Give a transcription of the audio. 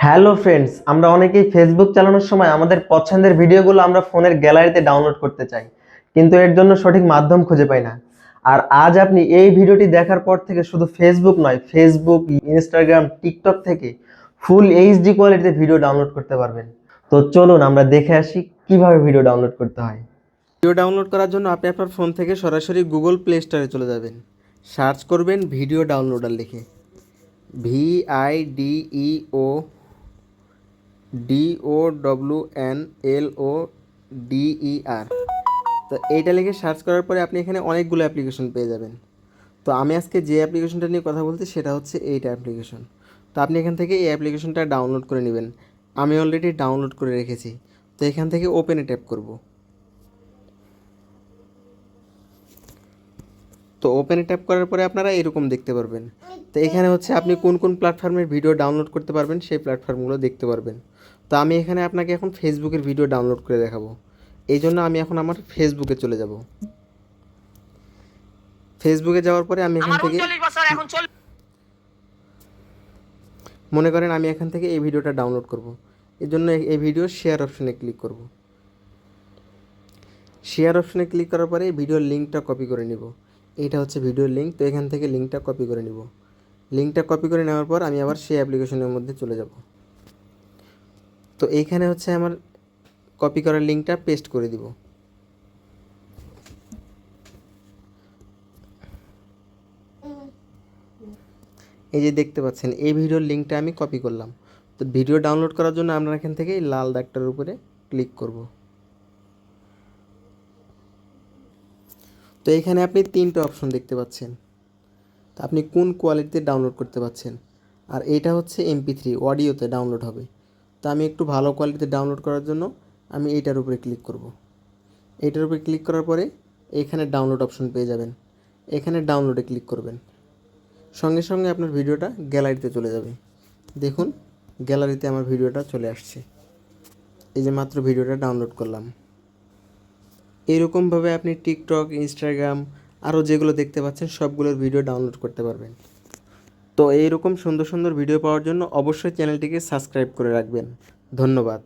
Hello friends, আমরা অনেকেই Facebook চালানোর সময় আমাদের পছন্দের ভিডিওগুলো আমরা ফোনের গ্যালারিতে ডাউনলোড করতে চাই, কিন্তু এর জন্য সঠিক মাধ্যম খুঁজে পাই না। আর আজ আপনি এই ভিডিওটি দেখার পর থেকে শুধু ফেসবুক নয়, ফেসবুক, ইনস্টাগ্রাম, টিকটক থেকে ফুল এইচডি কোয়ালিটিতে ভিডিও ডাউনলোড করতে পারবেন। তো চলুন আমরা দেখে আসি কিভাবে ভিডিও ডাউনলোড করতে হয়। ভিডিও ডাউনলোড করার জন্য আপনি আপনার ফোন থেকে সরাসরি গুগল প্লে স্টোরে চলে যাবেন, সার্চ করবেন ভিডিও ডাউনলোডার লিখে, VIDEODOWNLODER। তো এইটা লিখে সার্চ করার পরে আপনি এখানে অনেকগুলো অ্যাপ্লিকেশন পেয়ে যাবেন। তো আমি আজকে যে অ্যাপ্লিকেশনটা নিয়ে কথা বলছি সেটা হচ্ছে এইটা অ্যাপ্লিকেশন। তো আপনি এখান থেকে এই অ্যাপ্লিকেশনটা ডাউনলোড করে নেবেন। আমি অলরেডি ডাউনলোড করে রেখেছি। তো এখান থেকে ওপেনে ট্যাপ করব। তো ওপেনে ট্যাপ করার পরে আপনারা এরকম দেখতে পারবেন। তো এখানে হচ্ছে আপনি কোন কোন প্ল্যাটফর্মের ভিডিও ডাউনলোড করতে পারবেন সেই প্ল্যাটফর্মগুলো দেখতে পারবেন। তো আমি এখানে আপনাকে এখন ফেসবুকের ভিডিও ডাউনলোড করে দেখাবো। এই জন্য আমি এখন আমার ফেসবুকে চলে যাব। ফেসবুকে যাওয়ার পরে আমি এখান থেকে মনে করেন আমি এখান থেকে এই ভিডিওটা ডাউনলোড করব। এর জন্য এই ভিডিও শেয়ার অপশনে ক্লিক করব। শেয়ার অপশনে ক্লিক করার পরে ভিডিওর লিঙ্কটা কপি করে নিব। এইটা হচ্ছে ভিডিওর লিঙ্ক। তো এখান থেকে লিঙ্কটা কপি করে নিব। লিঙ্কটা কপি করে নেওয়ার পর আমি আবার সেই অ্যাপ্লিকেশনের মধ্যে চলে যাব। তো এইখানে হচ্ছে আমার কপি করার লিঙ্কটা পেস্ট করে দিব। এই যে দেখতে পাচ্ছেন এই ভিডিওর লিঙ্কটা আমি কপি করলাম। তো ভিডিও ডাউনলোড করার জন্য আমরা এখান থেকে এই লাল দাগটার উপরে ক্লিক করব। তো এখানে আপনি তিনটে অপশন দেখতে পাচ্ছেন। তো আপনি কোন কোয়ালিটিতে ডাউনলোড করতে পাচ্ছেন। আর এইটা হচ্ছে MP3 অডিওতে ডাউনলোড হবে। তো আমি একটু ভালো কোয়ালিটিতে ডাউনলোড করার জন্য আমি এইটার উপরে ক্লিক করব। এইটার উপরে ক্লিক করার পরে এখানে ডাউনলোড অপশন পেয়ে যাবেন। এখানে ডাউনলোডে ক্লিক করবেন। সঙ্গে সঙ্গে আপনার ভিডিওটা গ্যালারিতে চলে যাবে। দেখুন গ্যালারিতে আমার ভিডিওটা চলে আসছে। এই যে মাত্র ভিডিওটা ডাউনলোড করলাম। এইরকমভাবে আপনি টিকটক, ইনস্টাগ্রাম আরও যেগুলো দেখতে পাচ্ছেন সবগুলোর ভিডিও ডাউনলোড করতে পারবেন। তো এইরকম সুন্দর সুন্দর ভিডিও পাওয়ার জন্য অবশ্যই চ্যানেলটিকে সাবস্ক্রাইব করে রাখবেন। ধন্যবাদ।